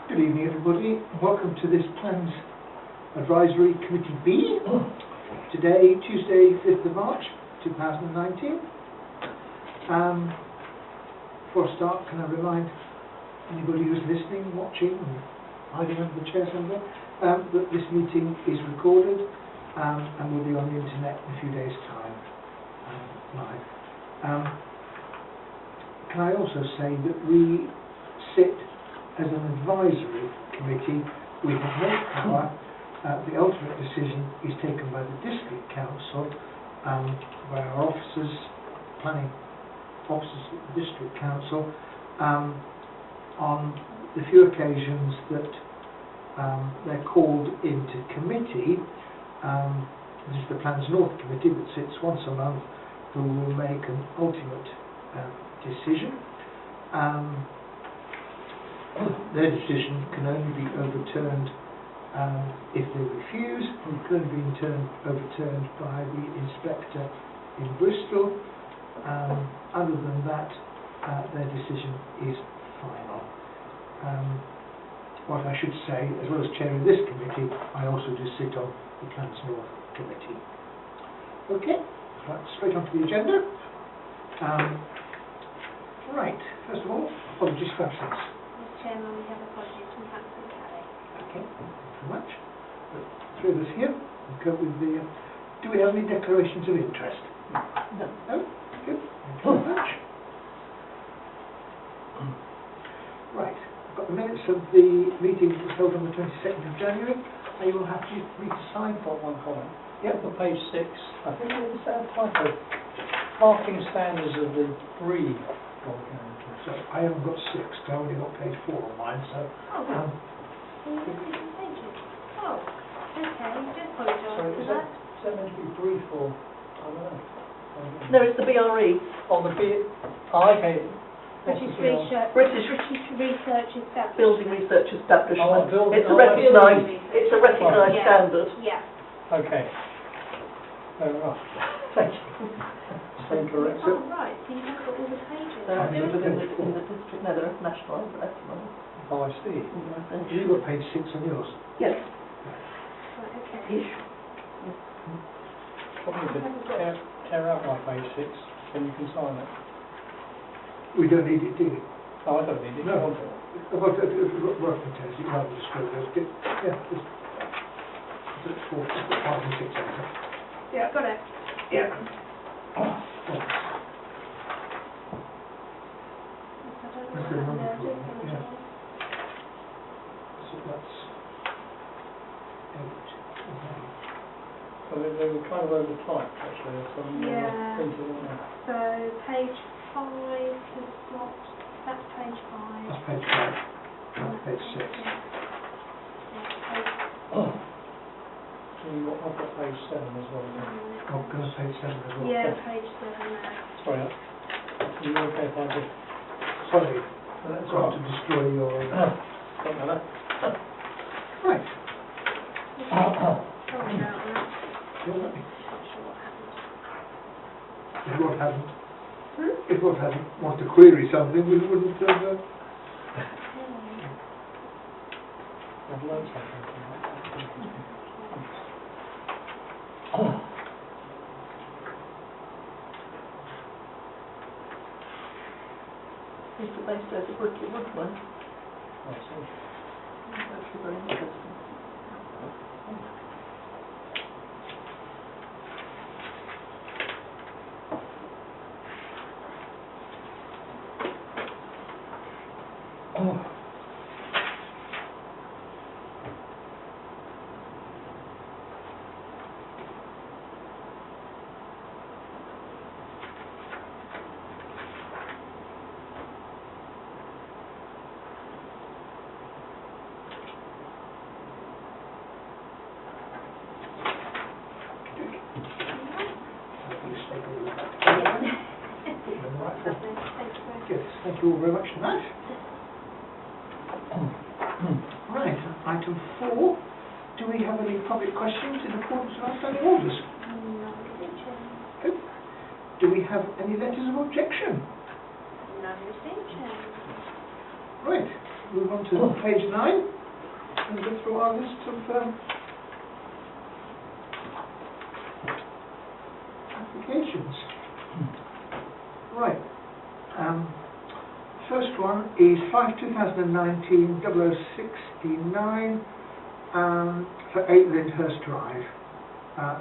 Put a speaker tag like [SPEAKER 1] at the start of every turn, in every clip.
[SPEAKER 1] Good evening, everybody. Welcome to this Plans Advisory Committee B. Today, Tuesday, 5th of March, 2019. Before I start, can I remind anybody who's listening, watching, and hiding under the chair somewhere, that this meeting is recorded and will be on the internet in a few days' time, live. Can I also say that we sit as an advisory committee. We have no power. The ultimate decision is taken by the district council, by our officers, planning officers at the district council, on the few occasions that they're called into committee. This is the Plans North Committee that sits once a month, who will make an ultimate decision. Their decision can only be overturned if they refuse. It can only be overturned by the inspector in Bristol. Other than that, their decision is final. What I should say, as well as chairing this committee, I also do sit on the Plans North Committee. Okay, right, straight onto the agenda. Right, first of all, apologies for absence.
[SPEAKER 2] Mr. Chairman, we have apologies from Councillor Kelly.
[SPEAKER 1] Okay, thank you very much. The three of us here, we'll go with the... do we have any declarations of interest?
[SPEAKER 2] No.
[SPEAKER 1] No? Good, thank you very much. Right, I've got the minutes of the meeting that was held on the 22nd of January. Are you all happy for me to sign?
[SPEAKER 3] Got one comment.
[SPEAKER 1] Yep.
[SPEAKER 3] On page 6, I think it was a typo. Parking standards of the breed.
[SPEAKER 1] So I haven't got 6, I only got page 4 on mine, so...
[SPEAKER 2] Oh, well. Can you see some pages? Oh, okay, do apologise
[SPEAKER 3] Sorry,
[SPEAKER 2] for
[SPEAKER 3] is
[SPEAKER 2] that.
[SPEAKER 3] that meant to be brief or... I don't know.
[SPEAKER 4] No, it's the BRE,
[SPEAKER 3] On the B... Oh, okay. What's
[SPEAKER 2] British
[SPEAKER 3] the BR?
[SPEAKER 4] British
[SPEAKER 2] Research Establishment.
[SPEAKER 4] Building Research Establishment.
[SPEAKER 3] Oh, building-
[SPEAKER 4] It's a
[SPEAKER 3] oh,
[SPEAKER 4] recognised
[SPEAKER 2] Yeah.
[SPEAKER 4] standard.
[SPEAKER 2] Yeah.
[SPEAKER 3] Okay. Fair enough. Thank you. Stand correct.
[SPEAKER 2] Oh, right, so you have got all the pages.
[SPEAKER 4] They're
[SPEAKER 1] Yeah.
[SPEAKER 4] actually in the district, no, they're national, but that's not.
[SPEAKER 3] Oh, I see.
[SPEAKER 1] You've got page 6 on yours?
[SPEAKER 4] Yes,
[SPEAKER 2] Right, okay.
[SPEAKER 4] ish.
[SPEAKER 3] Probably could tear out my page 6, then you can sign it.
[SPEAKER 1] We don't need it, do we?
[SPEAKER 3] Oh, I don't need it.
[SPEAKER 1] No.
[SPEAKER 3] You want it?
[SPEAKER 1] What can tell us? You can't just go there. Yeah, just 4, 5 and 6 on it.
[SPEAKER 2] Yeah, got it.
[SPEAKER 1] Yeah.
[SPEAKER 2] I don't know what happened there, I do
[SPEAKER 1] Yeah.
[SPEAKER 2] apologise.
[SPEAKER 1] So that's 8.
[SPEAKER 3] So they were kind of overtyped, actually. Some
[SPEAKER 2] Yeah.
[SPEAKER 3] printed, weren't they?
[SPEAKER 2] So page 5 has got, that's page 5.
[SPEAKER 1] That's page 5. That's page 6.
[SPEAKER 3] So I've got page 7 as well.
[SPEAKER 1] Oh, can I page 7 as well?
[SPEAKER 2] Yeah, page 7 there.
[SPEAKER 3] Sorry, are you okay if I just...
[SPEAKER 1] Sorry, that's right to destroy your...
[SPEAKER 3] Don't matter.
[SPEAKER 1] Right.
[SPEAKER 2] Sorry about that.
[SPEAKER 1] You're right.
[SPEAKER 2] Not sure what happened.
[SPEAKER 1] If one hadn't, if one hadn't wanted to query something, we wouldn't have...
[SPEAKER 3] I've learned something from that.
[SPEAKER 4] It's the base as a bricky wood one.
[SPEAKER 3] I see.
[SPEAKER 4] Actually very interesting.
[SPEAKER 2] Lovely, thank you very much.
[SPEAKER 1] Yes, thank you all very much for that. Right, item 4. Do we have any public questions in accordance with our standing orders?
[SPEAKER 2] No, Chairman.
[SPEAKER 1] Good. Do we have any letters of objection?
[SPEAKER 2] None received, Chairman.
[SPEAKER 1] Right, move on to page 9 and go through our list of applications. Right. First one is 5/2019 0069 for 8 Lyndhurst Drive.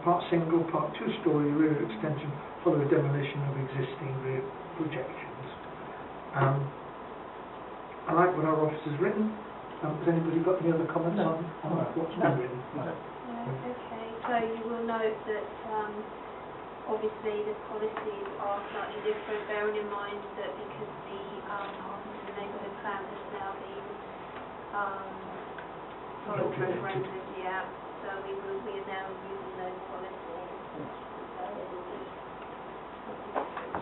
[SPEAKER 1] Part single, part 2-storey rear extension, following demolition of existing rear projections. I like what our office has written. Has anybody got any other comments on what's been written?
[SPEAKER 2] No, okay. So you will note that obviously the policies are slightly different, bearing in mind that because the Harpenden neighbourhood plan has now been followed through referendum, yeah. So we are now using those policies. So it will be something different.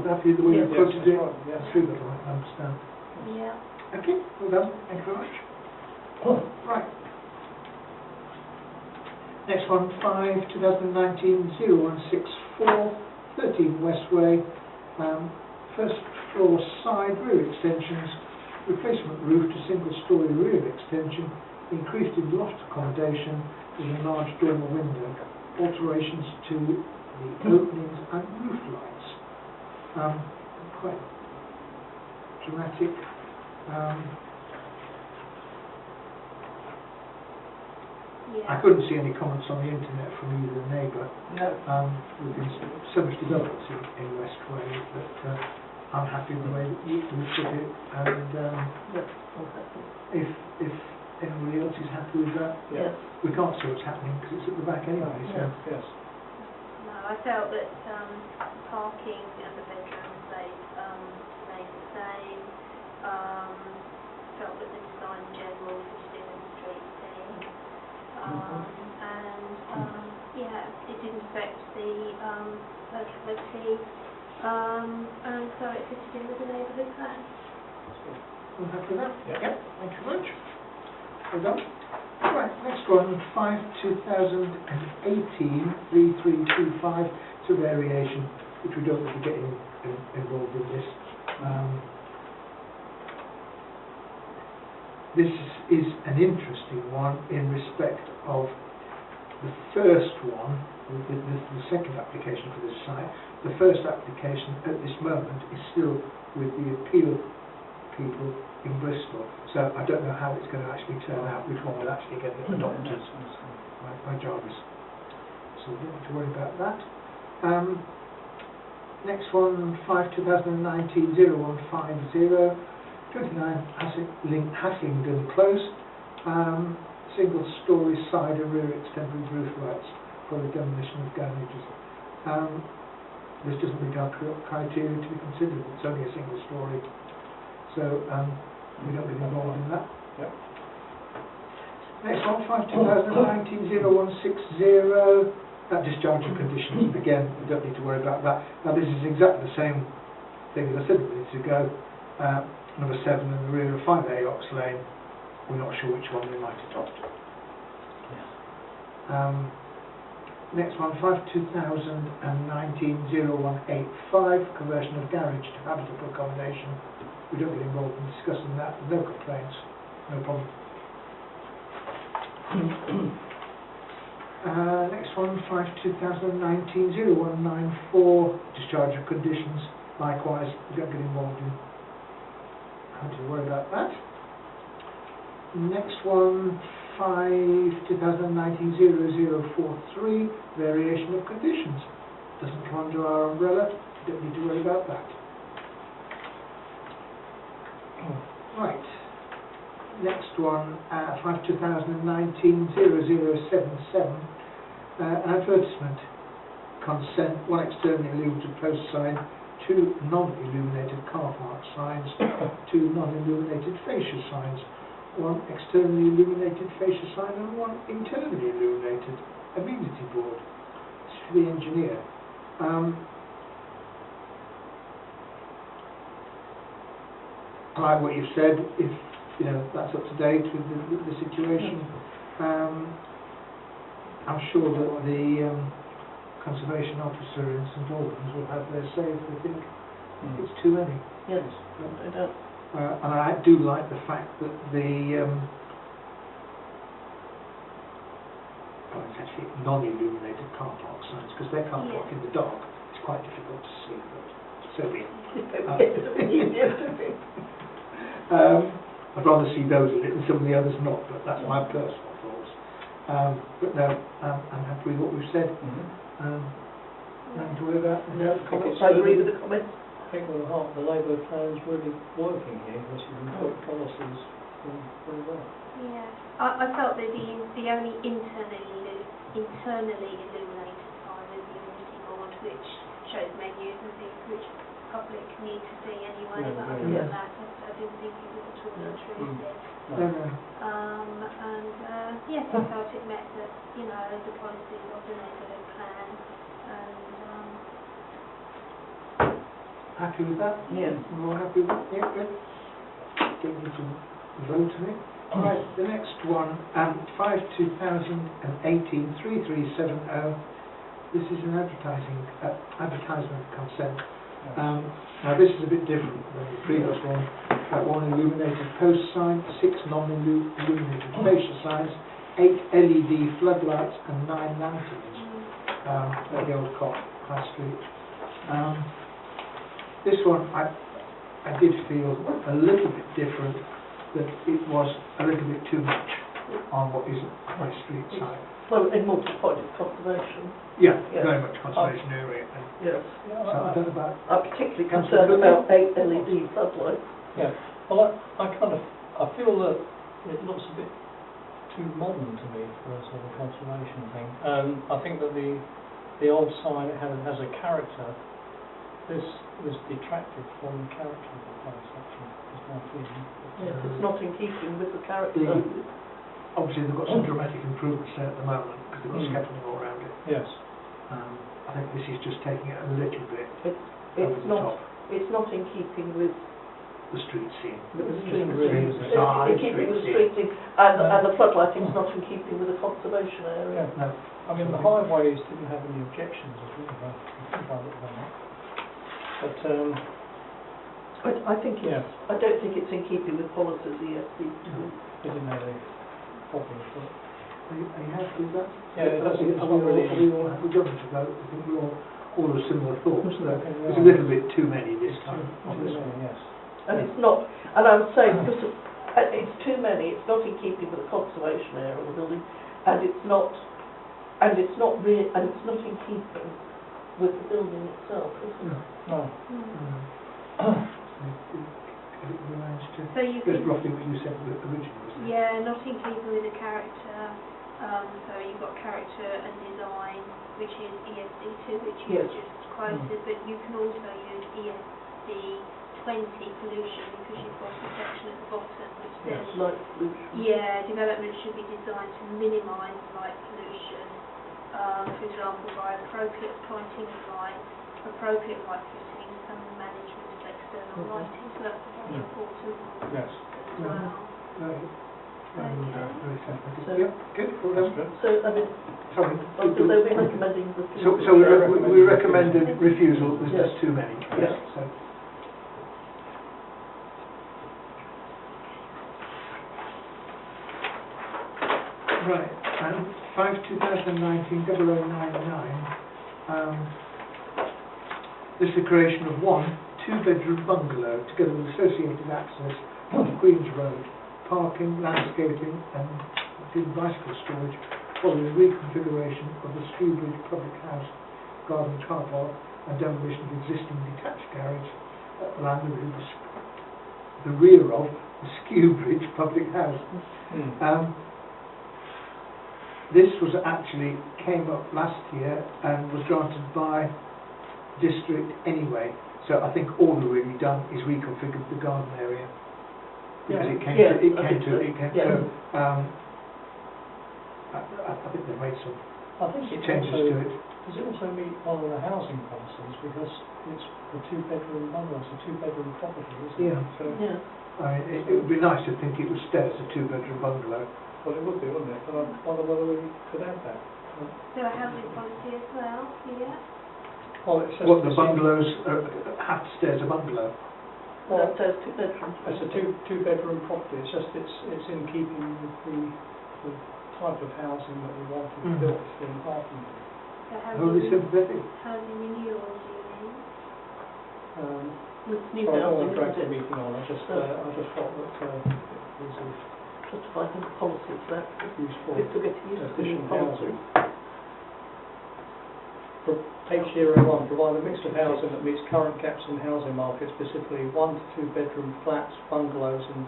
[SPEAKER 1] Happy with the way
[SPEAKER 3] Yeah,
[SPEAKER 1] you quoted
[SPEAKER 3] that's
[SPEAKER 1] it?
[SPEAKER 3] right, yeah.
[SPEAKER 1] That's true, but I understand.
[SPEAKER 2] Yeah.
[SPEAKER 1] Okay, well done. Thank you very much. Right. Next one, 5/2019 0164 13 Westway. First floor side rear extensions, replacement roof to single-storey rear extension, increased in loft accommodation with a large dormer window, alterations to the openings and roof lights. Quite dramatic.
[SPEAKER 2] Yeah.
[SPEAKER 1] I couldn't see any comments on the internet from either neighbour.
[SPEAKER 3] No.
[SPEAKER 1] There's been so much development in Westway that I'm happy with the way that you put it, and if anybody else is happy with that,
[SPEAKER 4] Yes.
[SPEAKER 1] we can't see what's happening because it's at the back anyway. So
[SPEAKER 3] Yes.
[SPEAKER 2] No, I felt that parking and the bedrooms remained the same. Felt that the design in general fitted in with the street thing. Yeah, it didn't affect the locality, and so it fitted in with the neighbourhood plan.
[SPEAKER 1] we're happy with that.
[SPEAKER 3] Yeah.
[SPEAKER 1] Yep. Thank you very much. Well done. Right, next one, 5/2018 3325. It's a variation which we don't really get involved in this. This is an interesting one in respect of the first one, the second application for this site. The first application at this moment is still with the appeal people in Bristol, so I don't know how it's going to actually turn out, which one will actually get adopted by Jarvis. So we don't have to worry about that. Next one, 5/2019 0150 29 Haslingden Close, single-storey side and rear extended roof lights for the demolition of garages. This doesn't meet our criteria to be considered. It's only a single-storey, so we don't get involved in that.
[SPEAKER 3] Yep.
[SPEAKER 1] Next one, 5/2019 0160. Discharge of conditions. Again, we don't need to worry about that. Now, this is exactly the same thing as I said a minute ago. Number 7 in the rear of 5A Ox Lane. We're not sure which one we might adopt. Next one, 5/2019 0185, conversion of garage to habitable accommodation. We don't get involved in discussing that. No complaints, no problem. Next one, 5/2019 0194, discharge of conditions. Likewise, we don't get involved in. How to worry about that. Next one, 5/2019 0043, variation of conditions. Doesn't come under our umbrella, don't need to worry about that. Right. Next one, 5/2019 0077, an advertisement. Consent, 1 externally illuminated post sign, 2 non-illuminated car park signs, 2 non-illuminated fascia signs, 1 externally illuminated fascia sign and 1 internally illuminated amenity board. It's for the engineer. I like what you've said. If that's up to date with the situation, I'm sure that the conservation officer in St Albans will have their say if they think it's too many.
[SPEAKER 4] Yes, I don't.
[SPEAKER 1] And I do like the fact that the well, it's actually non-illuminated car park signs, because their car park in the dark is quite difficult to see, but so be it. I'd rather see those in it than some of the others not, but that's my personal thoughts. But no, I'm happy with what we've said. Nothing to worry about.
[SPEAKER 4] No, comments, I agree with the comments.
[SPEAKER 3] I think the heart of the Labour plan's really working here, because you can put policies very well.
[SPEAKER 2] Yeah, I felt that the only internally illuminated sign is the Unity board, which shows menus and things which public need to see anyway. But other than that, I didn't think it was at all intrusive. And yes, I felt it met the policies of the neighbourhood plan. And
[SPEAKER 1] Happy with that?
[SPEAKER 4] Yes.
[SPEAKER 1] We're all happy with that? Yeah, good. Don't need to vote on it. Right, the next one, 5/2018-3370. This is an advertisement consent. Now this is a bit different than the previous one. That one illuminated post sign, 6 non-illuminated fascia signs, 8 LED floodlights and 9 lanterns at the Old Cock High Street. This one I did feel a little bit different, that it was a little bit too much on what is a High Street site.
[SPEAKER 4] Well, in multi-point conservation.
[SPEAKER 1] Yeah,
[SPEAKER 4] Yes.
[SPEAKER 1] very much conservation area. And
[SPEAKER 4] Yes.
[SPEAKER 1] so I don't know about
[SPEAKER 4] I'm particularly
[SPEAKER 1] Councillor
[SPEAKER 4] concerned
[SPEAKER 1] Cooper?
[SPEAKER 4] about 8 LED floodlights.
[SPEAKER 3] Yeah, well, I feel that it looks a bit too modern to me for a sort of conservation thing. I think that the old sign has a character. This detracted from the character of the place, actually, is my feeling.
[SPEAKER 4] Yes, it's not in keeping with the character.
[SPEAKER 1] obviously they've got some dramatic improvements there at the moment, because they've got scaffolding all around it.
[SPEAKER 3] Yes.
[SPEAKER 1] I think this is just taking it a little bit over
[SPEAKER 4] It's
[SPEAKER 1] the
[SPEAKER 4] not.
[SPEAKER 1] top.
[SPEAKER 4] It's not in keeping with
[SPEAKER 1] The street scene.
[SPEAKER 4] the
[SPEAKER 3] It's
[SPEAKER 4] street
[SPEAKER 3] really
[SPEAKER 4] scene.
[SPEAKER 3] is.
[SPEAKER 1] Ah,
[SPEAKER 4] It's in keeping with the street scene, and the floodlighting is not in keeping with the conservation area.
[SPEAKER 1] No.
[SPEAKER 3] I mean, the highways didn't have any objections, I think I looked at that. But,
[SPEAKER 4] I think it's.
[SPEAKER 3] yeah,
[SPEAKER 4] I don't think it's in keeping with policies ESB.
[SPEAKER 3] they didn't have any problems with it.
[SPEAKER 1] Are you happy with that?
[SPEAKER 3] Yeah, it doesn't, it's
[SPEAKER 1] Are
[SPEAKER 3] not really...
[SPEAKER 1] we all happy? We don't have to vote. I think we're all of similar thoughts. Though.
[SPEAKER 3] Okay,
[SPEAKER 1] It's a little bit too many this time.
[SPEAKER 3] Too many, yes.
[SPEAKER 4] And it's not, and I would say, because it's too many, it's not in keeping with the conservation area of the building, and it's not in keeping with the building itself, is it?
[SPEAKER 3] No.
[SPEAKER 2] So you
[SPEAKER 1] That's
[SPEAKER 2] can,
[SPEAKER 1] roughly what you said originally, wasn't it?
[SPEAKER 2] yeah, not in keeping with the character. So you've got character and design, which is ESD2, which you
[SPEAKER 4] Yes.
[SPEAKER 2] just quoted, but you can also use ESD20 pollution, because you've got a section at the bottom which says,
[SPEAKER 4] Light pollution.
[SPEAKER 2] yeah, development should be designed to minimise light pollution, for example, by appropriate pointing of light, appropriate light fittings, and management of external lighting. So that's a very important one
[SPEAKER 3] Yes.
[SPEAKER 2] as well.
[SPEAKER 1] Very simple.
[SPEAKER 4] So-
[SPEAKER 1] Yep, good. Well
[SPEAKER 3] That's
[SPEAKER 1] done.
[SPEAKER 3] good.
[SPEAKER 4] So, I mean,
[SPEAKER 1] Sorry.
[SPEAKER 4] also they'll be recommending the.
[SPEAKER 1] So we recommended refusal. There's just too many.
[SPEAKER 4] Yes.
[SPEAKER 1] So. Right. 5/2019 0099. This is the creation of one 2-bedroom bungalow together with associated access on Queen's Road, parking, landscaping and bicycle storage following reconfiguration of the Skewbridge Public House garden car park and demolition of existing detached garage at land the rear of the Skewbridge Public House. This was actually came up last year and was granted by district anyway. So I think all we've really done is reconfigured the garden area because it came to. I think they've made some
[SPEAKER 3] I think it
[SPEAKER 1] changes
[SPEAKER 3] also,
[SPEAKER 1] to it.
[SPEAKER 3] does it also meet one of the housing policies, because it's a 2-bedroom bungalow, it's a 2-bedroom property, isn't it?
[SPEAKER 1] Yeah.
[SPEAKER 3] So,
[SPEAKER 4] Yeah.
[SPEAKER 1] I mean, it would be nice to think it would stay as a 2-bedroom bungalow.
[SPEAKER 3] well, it would be, wouldn't it? But I wonder whether we could add that.
[SPEAKER 2] So a housing policy as well, yeah.
[SPEAKER 3] Well, it says
[SPEAKER 1] What the bungalows have to stay as a bungalow.
[SPEAKER 4] Well, it says 2 bedrooms.
[SPEAKER 3] It's a two-bedroom property. It's just it's in keeping with the type of housing that we wanted
[SPEAKER 1] Mm.
[SPEAKER 3] built in Hartlepool.
[SPEAKER 2] So
[SPEAKER 1] Wholly sympathetic.
[SPEAKER 2] housing renewal, do you mean?
[SPEAKER 4] It's new
[SPEAKER 3] So I don't
[SPEAKER 4] housing,
[SPEAKER 3] want to drag the
[SPEAKER 4] isn't it?
[SPEAKER 3] meeting on. I just
[SPEAKER 4] No.
[SPEAKER 3] felt that it was a
[SPEAKER 4] Justify the policy for that.
[SPEAKER 3] useful
[SPEAKER 4] We're still getting used to the new
[SPEAKER 3] additional
[SPEAKER 4] policy.
[SPEAKER 3] housing. H01, provide a mix of housing that meets current gaps in the housing market, specifically 1 to 2 bedroom flats, bungalows, and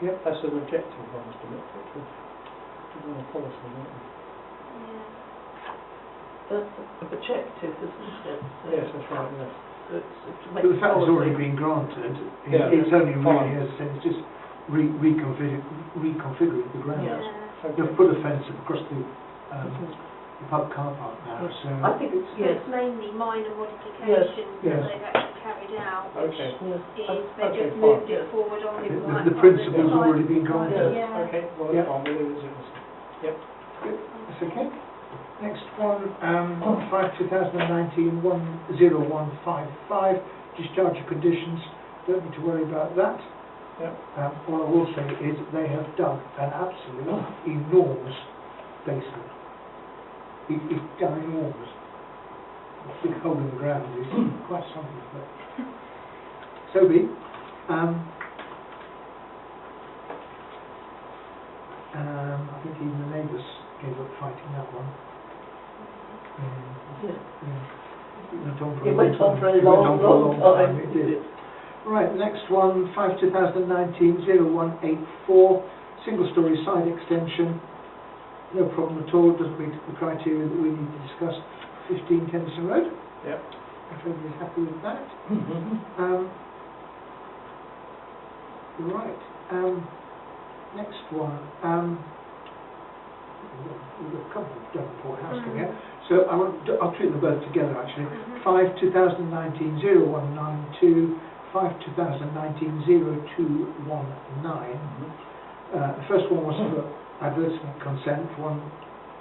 [SPEAKER 1] Yep.
[SPEAKER 3] that's an objective one, Mr. Mitchell, to run a policy, don't we?
[SPEAKER 2] Yeah.
[SPEAKER 4] That's objective, isn't it? So
[SPEAKER 3] Yes, that's right, yes.
[SPEAKER 4] it's to
[SPEAKER 1] But
[SPEAKER 4] make
[SPEAKER 1] the fact it's
[SPEAKER 4] policy.
[SPEAKER 1] already been granted,
[SPEAKER 3] Yeah.
[SPEAKER 1] it's only
[SPEAKER 3] Fine.
[SPEAKER 1] really, as I said, it's just reconfiguring the grounds.
[SPEAKER 4] Yeah.
[SPEAKER 3] Okay.
[SPEAKER 1] They've put a fence across the
[SPEAKER 4] Mhm.
[SPEAKER 1] pub car park now, so...
[SPEAKER 4] I think it's,
[SPEAKER 2] So
[SPEAKER 4] yes,
[SPEAKER 2] it's mainly minor modifications
[SPEAKER 1] Yes.
[SPEAKER 2] that they've actually carried out, which
[SPEAKER 3] Okay.
[SPEAKER 4] yes.
[SPEAKER 2] is, they
[SPEAKER 3] Okay,
[SPEAKER 2] just
[SPEAKER 3] fine.
[SPEAKER 2] moved it forward on
[SPEAKER 1] The-
[SPEAKER 2] it.
[SPEAKER 1] the principle's already been granted.
[SPEAKER 2] Yeah.
[SPEAKER 3] Okay, well,
[SPEAKER 1] Yeah.
[SPEAKER 3] that's fine, we'll leave it as it is.
[SPEAKER 1] That's okay. Next one, 5/2019 10155, discharge of conditions, don't need to worry about that.
[SPEAKER 3] Yep.
[SPEAKER 1] All I will say is they have dug an absolute enormous basement. It's ginormous. A big hole in the ground is quite something, but so be. I think even the neighbours gave up fighting that one.
[SPEAKER 4] Yeah.
[SPEAKER 1] It went on for
[SPEAKER 4] It
[SPEAKER 1] a
[SPEAKER 4] went
[SPEAKER 1] long
[SPEAKER 4] on
[SPEAKER 1] time.
[SPEAKER 4] for a
[SPEAKER 1] It went on
[SPEAKER 4] long,
[SPEAKER 1] for a
[SPEAKER 4] long time.
[SPEAKER 1] It did. Right, next one, 5/2019 0184, single-storey side extension. No problem at all, doesn't meet the criteria that we need to discuss. 15 Tennyson Road.
[SPEAKER 3] Yep.
[SPEAKER 1] Everybody's happy with that. Right, next one. We've got a couple of Devonport House coming out. So I'll treat them both together actually. 5/2019 0192, 5/2019 0219. The first one was for advertisement consent for one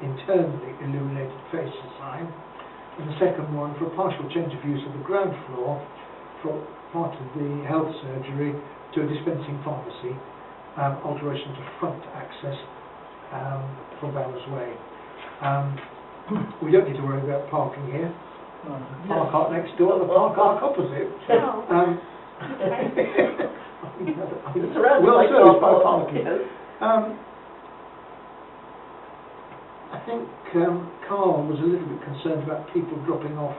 [SPEAKER 1] internally illuminated facial sign, and the second one for a partial change of use of the ground floor for part of the health surgery to a dispensing pharmacy, alteration to front access from Bowers Way. We don't need to worry about parking here. Park art next door, the park art opposite.
[SPEAKER 2] Oh,
[SPEAKER 1] I
[SPEAKER 2] okay.
[SPEAKER 1] think
[SPEAKER 4] It's surrounded
[SPEAKER 1] well
[SPEAKER 4] by
[SPEAKER 1] serviced by
[SPEAKER 4] car park,
[SPEAKER 1] parking.
[SPEAKER 4] yes.
[SPEAKER 1] I think Carl was a little bit concerned about people dropping off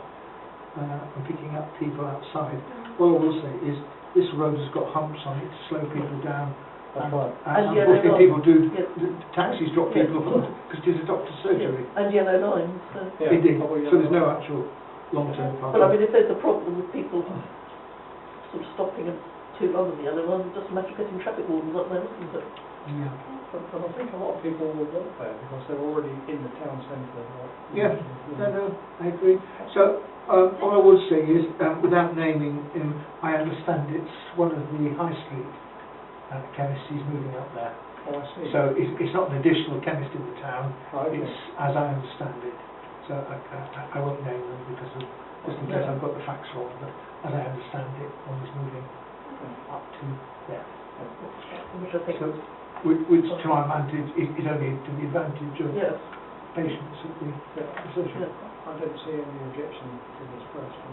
[SPEAKER 1] and picking up people outside. What I will say is this road has got humps on it to slow people down.
[SPEAKER 3] That's right.
[SPEAKER 1] And
[SPEAKER 4] And yellow
[SPEAKER 1] unfortunately people do,
[SPEAKER 4] Yes.
[SPEAKER 1] taxis drop
[SPEAKER 4] Yes.
[SPEAKER 1] people off because it is a doctor's surgery.
[SPEAKER 4] And yellow lines, so.
[SPEAKER 3] Yeah.
[SPEAKER 1] Indeed,
[SPEAKER 3] Oh, yeah.
[SPEAKER 1] so there's no actual long-term parking.
[SPEAKER 4] But I mean, if there's a problem with people sort of stopping too long on the yellow line, it doesn't matter getting traffic wardens up there, isn't it?
[SPEAKER 1] Yeah.
[SPEAKER 3] But I think a lot of people will walk there because they're already in the town centre.
[SPEAKER 1] Yeah. No, I agree. So, all I would say is, without naming him, I understand it's one of the high street chemists he's moving up there.
[SPEAKER 3] Oh, I see.
[SPEAKER 1] So it's not an additional chemist in the town,
[SPEAKER 3] Oh, okay.
[SPEAKER 1] it's as I understand it. So I won't name them because of, just in case I've got the facts wrong, but as I understand it, one is moving up to there.
[SPEAKER 4] Which I think,
[SPEAKER 1] So, which to my advantage is only to the advantage of
[SPEAKER 4] yes,
[SPEAKER 1] patients at the surgery.
[SPEAKER 4] yeah.
[SPEAKER 3] I don't see any objection to this question.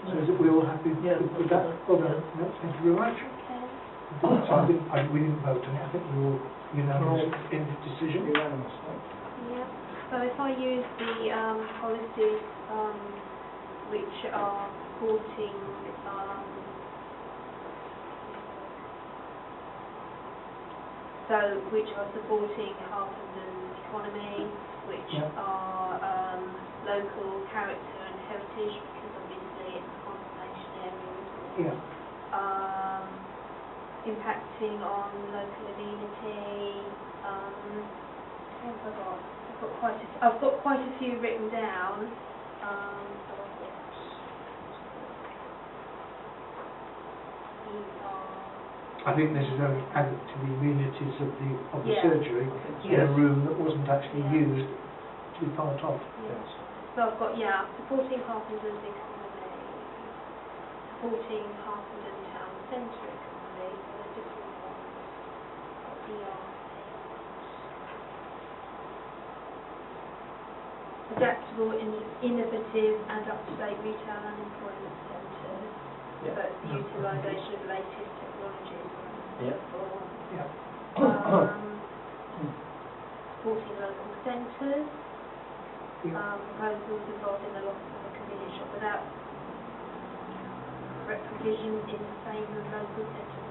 [SPEAKER 1] So is it, we all happy
[SPEAKER 4] Yeah.
[SPEAKER 1] with that? Well done. No, thank you very much.
[SPEAKER 2] Okay.
[SPEAKER 1] So we didn't vote on it, I think we were all unanimous in the decision.
[SPEAKER 3] Unanimous,
[SPEAKER 2] Yeah, so if I use the policies which are supporting which are supporting Harpenden economy, which
[SPEAKER 1] Yeah.
[SPEAKER 2] are local character and heritage, because obviously it's a conservation area, impacting on local amenity. What have I got? I've got quite a few written down.
[SPEAKER 1] I think this is only added to the amenities of the
[SPEAKER 2] Yeah.
[SPEAKER 1] surgery in a
[SPEAKER 4] Yes.
[SPEAKER 1] room that wasn't actually
[SPEAKER 2] Yeah.
[SPEAKER 1] used to be part of.
[SPEAKER 2] Yeah. So I've got, supporting Harpenden's economy. 14 Harpenden Town Centre it can be, so they're different ones. Adaptable, innovative and up-to-date retail and employment centres.
[SPEAKER 3] Yeah.
[SPEAKER 2] So it's the utilisation of latest technologies.
[SPEAKER 3] Yeah.
[SPEAKER 1] Yeah.
[SPEAKER 2] Supporting local centres.
[SPEAKER 1] Yeah.
[SPEAKER 2] Proposals involved in the loss of a convenience shop without provision in the same local centre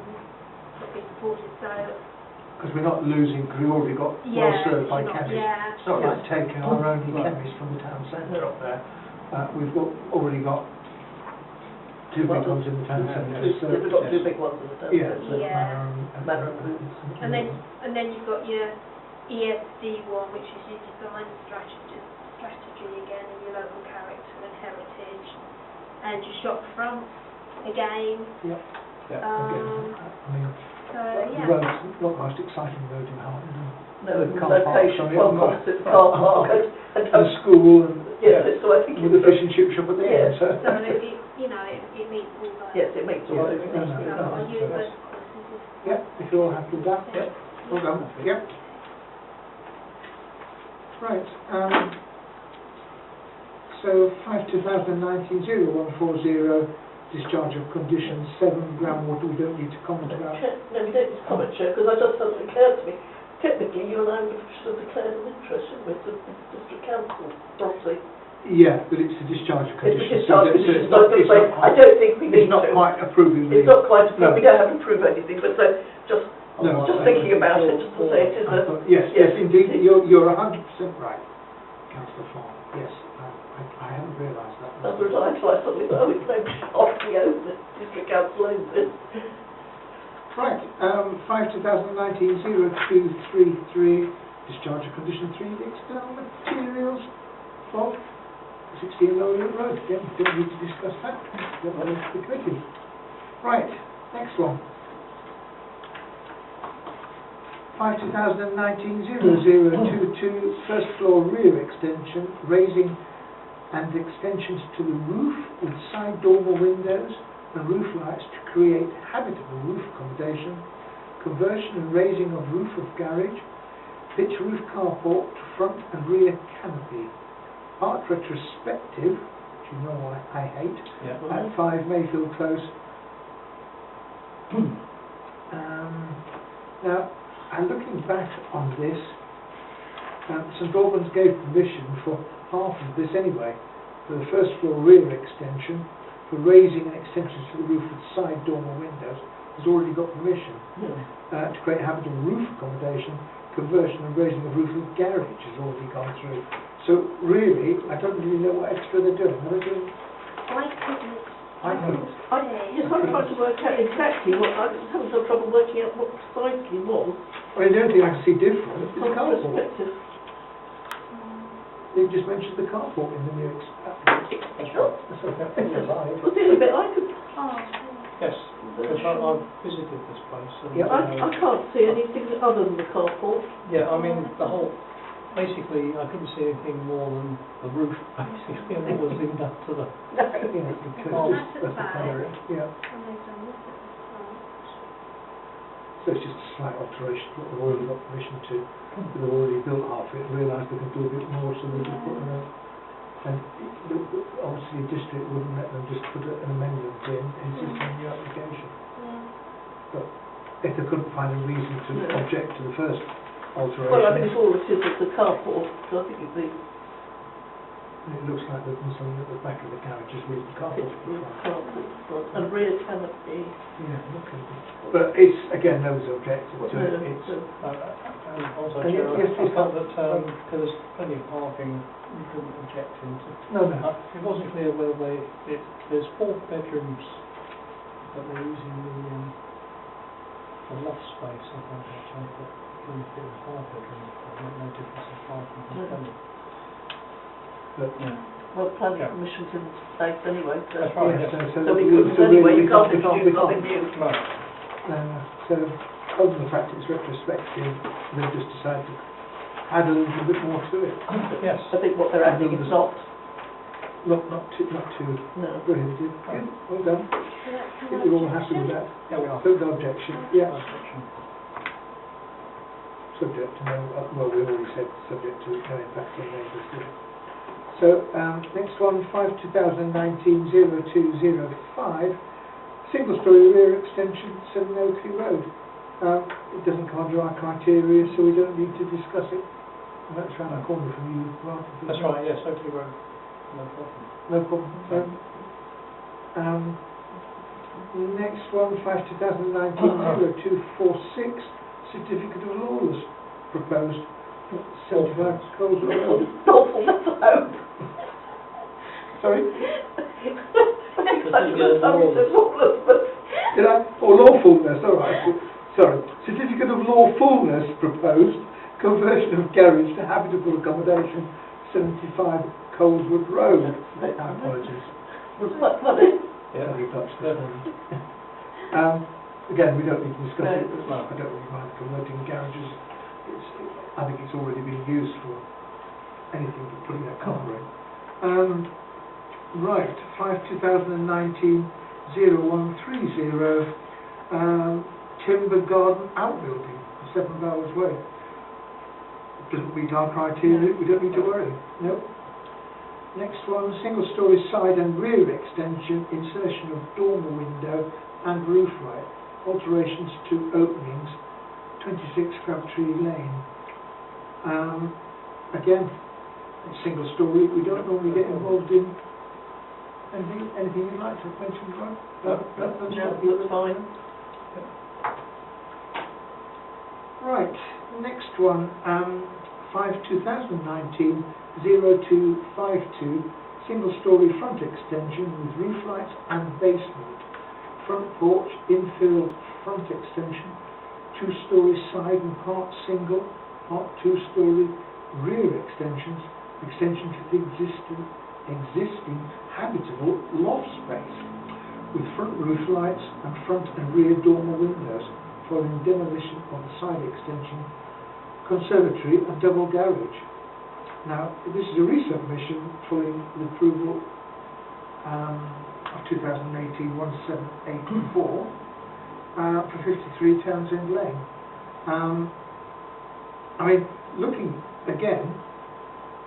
[SPEAKER 2] will be supported. So
[SPEAKER 1] Because we're not losing, because we've already got well-served by chemists.
[SPEAKER 2] yeah,
[SPEAKER 1] It's not like taking our own
[SPEAKER 3] Right.
[SPEAKER 1] chemist from the town centre up there. We've already got two big ones in the town centre. So,
[SPEAKER 4] We've got two big ones in the town
[SPEAKER 1] yeah,
[SPEAKER 4] centre.
[SPEAKER 1] so
[SPEAKER 2] Yeah.
[SPEAKER 4] Manor and Boots.
[SPEAKER 2] and then you've got your ESD one, which is your design strategy again, and your local character and heritage, and your shop front again.
[SPEAKER 1] Yeah.
[SPEAKER 3] Yeah.
[SPEAKER 2] Um,
[SPEAKER 1] I mean,
[SPEAKER 2] so
[SPEAKER 1] the
[SPEAKER 2] yeah.
[SPEAKER 1] road's not the most exciting road in Hartlepool.
[SPEAKER 4] No,
[SPEAKER 1] The car park,
[SPEAKER 4] location,
[SPEAKER 1] sorry,
[SPEAKER 4] well,
[SPEAKER 1] I'm not-
[SPEAKER 4] opposite the car park and
[SPEAKER 1] And the school and
[SPEAKER 4] yes, so I think
[SPEAKER 1] with the fish and chip shop at the end.
[SPEAKER 4] Yes.
[SPEAKER 1] So.
[SPEAKER 2] So it meets all those.
[SPEAKER 4] yes, it makes all
[SPEAKER 1] Yeah.
[SPEAKER 4] those
[SPEAKER 1] No,
[SPEAKER 4] things.
[SPEAKER 1] no,
[SPEAKER 2] So
[SPEAKER 1] no.
[SPEAKER 2] I'll use those courses.
[SPEAKER 1] Yeah, if you're all happy with that.
[SPEAKER 3] Yep.
[SPEAKER 1] Well done. Yep. Right. So 5/2019/0140, discharge of conditions 7 groundwater. We don't need to comment about.
[SPEAKER 4] No, we don't need to comment, Chair, because I just hasn't occurred to me. Technically, you and I would have declared an interest, shouldn't we, to the district council property.
[SPEAKER 1] Yeah, but it's a discharge of
[SPEAKER 4] It's a
[SPEAKER 1] conditions.
[SPEAKER 4] discharge
[SPEAKER 1] so
[SPEAKER 4] condition,
[SPEAKER 1] it's
[SPEAKER 4] so I
[SPEAKER 1] not,
[SPEAKER 4] was
[SPEAKER 1] it's
[SPEAKER 4] going to say,
[SPEAKER 1] not
[SPEAKER 4] I
[SPEAKER 1] quite,
[SPEAKER 4] don't think we need
[SPEAKER 1] it's not
[SPEAKER 4] to.
[SPEAKER 1] quite approving
[SPEAKER 4] It's not quite,
[SPEAKER 1] No.
[SPEAKER 4] we don't have to prove anything, but so, just
[SPEAKER 1] No,
[SPEAKER 4] just thinking about it, just to say it is
[SPEAKER 1] I
[SPEAKER 4] a,
[SPEAKER 1] thought- yes, yes, indeed, you're 100% right, Councillor Farr. Yes, I hadn't realised that.
[SPEAKER 4] that's what I suddenly thought, oh, it's no off the owns it, district council owns it.
[SPEAKER 1] Right, 5/2019/0233, discharge of condition 3, the external materials of 16 Lowland Road. Again, don't need to discuss that. Don't want to the committee. Right, next one. 5/2019/0022, first floor rear extension, raising and extensions to the roof with side dormer windows and roof lights to create habitable roof accommodation, conversion and raising of roof of garage, pitch roof carport to front and rear canopy. Art retrospective, which you know I hate,
[SPEAKER 3] Yeah.
[SPEAKER 1] at 5 Mayfield Close. Now, and looking back on this, St Albans gave permission for half of this anyway, for the first floor rear extension, for raising and extensions to the roof with side dormer windows, has already got permission. To create habitable roof accommodation, conversion and raising of roof of garage has already gone through. So really, I don't really know what extra they're doing. Are they doing?
[SPEAKER 2] I couldn't
[SPEAKER 4] Yes, I'm trying to work out exactly what, I was having some trouble working out what precisely was.
[SPEAKER 1] I mean, the only thing I can see different is the
[SPEAKER 4] From
[SPEAKER 1] carport.
[SPEAKER 4] perspective.
[SPEAKER 1] They just mentioned the carport in the new
[SPEAKER 3] That's right.
[SPEAKER 1] That's okay. It's a lie.
[SPEAKER 4] Was it a bit like a
[SPEAKER 3] Yes, because I've visited this place. And,
[SPEAKER 1] Yeah.
[SPEAKER 4] I can't see anything other than the carport.
[SPEAKER 3] yeah, I mean, the whole, basically, I couldn't see anything more than the roof, basically, and what was linked up to the
[SPEAKER 1] Yeah, because
[SPEAKER 3] Oh,
[SPEAKER 1] it's just,
[SPEAKER 2] that's
[SPEAKER 1] that's
[SPEAKER 2] fine.
[SPEAKER 1] area. Yeah.
[SPEAKER 2] And they've done this at the front.
[SPEAKER 1] So it's just a slight alteration, what they've already got permission to. They've already built half it, realised they can do a bit more, so they just put in a... And obviously the district wouldn't let them just put an amendment in, it's just a new application.
[SPEAKER 2] Yeah.
[SPEAKER 1] If they couldn't find a reason to
[SPEAKER 4] Yeah.
[SPEAKER 1] object to the first alteration,
[SPEAKER 4] Well, I think it's all it is, it's the carport, so I think it'd be
[SPEAKER 1] it looks like there's been something at the back of the carriage, just with the carport.
[SPEAKER 4] pitch roof, carport, front, and rear canopy.
[SPEAKER 1] Yeah, okay. But it's, again, nobody's objected to it, it's...
[SPEAKER 3] and also,
[SPEAKER 1] And
[SPEAKER 3] Chair,
[SPEAKER 1] yes,
[SPEAKER 3] I
[SPEAKER 1] yes,
[SPEAKER 3] felt that, because there's plenty of parking, you couldn't object into.
[SPEAKER 1] No, no.
[SPEAKER 3] It wasn't clear whether there's 4 bedrooms, but they're using the loft space, I think, which I thought, even if it was 5 bedrooms, there's no difference in parking from
[SPEAKER 4] No.
[SPEAKER 3] plenty.
[SPEAKER 1] But,
[SPEAKER 3] Yeah.
[SPEAKER 4] Well, planning
[SPEAKER 3] Yeah.
[SPEAKER 4] permission's in space anyway, so.
[SPEAKER 3] That's right,
[SPEAKER 1] yeah,
[SPEAKER 3] yes.
[SPEAKER 4] So we couldn't anyway, you can't introduce something new.
[SPEAKER 3] Right.
[SPEAKER 1] So, other than the fact it's retrospective, they've just decided to add a little bit more to it.
[SPEAKER 3] Yes.
[SPEAKER 4] I think what they're adding is not
[SPEAKER 1] not too
[SPEAKER 4] No.
[SPEAKER 1] prohibitive. Good, well done.
[SPEAKER 2] So that's
[SPEAKER 1] I
[SPEAKER 2] no
[SPEAKER 1] think we're all happy with
[SPEAKER 2] objection.
[SPEAKER 1] that.
[SPEAKER 3] Yeah, we are.
[SPEAKER 1] So no objection, yeah.
[SPEAKER 3] Objection.
[SPEAKER 1] Subject to no, well, we already said subject to no impact on neighbours, didn't we? So, next one, 5/2019-0205, single-storey rear extension, 7 Oakley Road. It doesn't come under our criteria, so we don't need to discuss it. And that's round the corner from you, Martin.
[SPEAKER 3] That's right, yes, Oakley Road. No problem.
[SPEAKER 1] No problem. Next one, 5/2019-0246, certificate of laws proposed, 75 Coleswood Road.
[SPEAKER 4] Awful, that's a hope.
[SPEAKER 1] Sorry,
[SPEAKER 4] I think that's the time it says lawless, but...
[SPEAKER 1] did I? Oh, lawfulness, all right. Sorry, certificate of lawfulness proposed, conversion of garage to habitable accommodation, 75 Coleswood Road. Apologies.
[SPEAKER 4] Was that funny?
[SPEAKER 3] Yeah.
[SPEAKER 1] Very much this morning. Again, we don't need to discuss
[SPEAKER 4] No.
[SPEAKER 1] it. I don't really mind converting garages. I think it's already been used for anything but putting a car in. Right, 5/2019-0130, timber garden outbuilding, 7 Bowers Way. Doesn't meet our criteria, we don't need to worry. No. Next one, single-storey side and rear extension, insertion of dormer window and roof light, alterations to openings, 26 Crabtree Lane. Again, it's single-storey, we don't normally get involved in anything you'd like to mention, Ron?
[SPEAKER 4] No, that's fine.
[SPEAKER 1] Right, next one, 5/2019-0252, single-storey front extension with roof lights and basement, front porch, infill front extension, 2-storey side and part single, part 2-storey rear extensions, extension to the existing habitable loft space, with front roof lights and front and rear dormer windows, following demolition of the side extension, conservatory and double garage. Now, this is a resubmission following the approval of 2018-1784 for 53 Townsend Lane. I mean, looking again,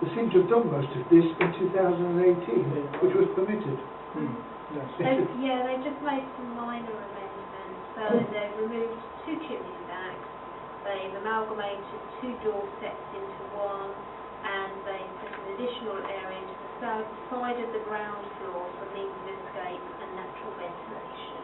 [SPEAKER 1] they seem to have done most of this in 2018, which was permitted.
[SPEAKER 3] Yes.
[SPEAKER 2] They've just made some minor amendments. So they've removed 2 chimney stacks, they've amalgamated 2 door sets into one, and they've put an additional area to the side of the ground floor for means of escape and natural ventilation.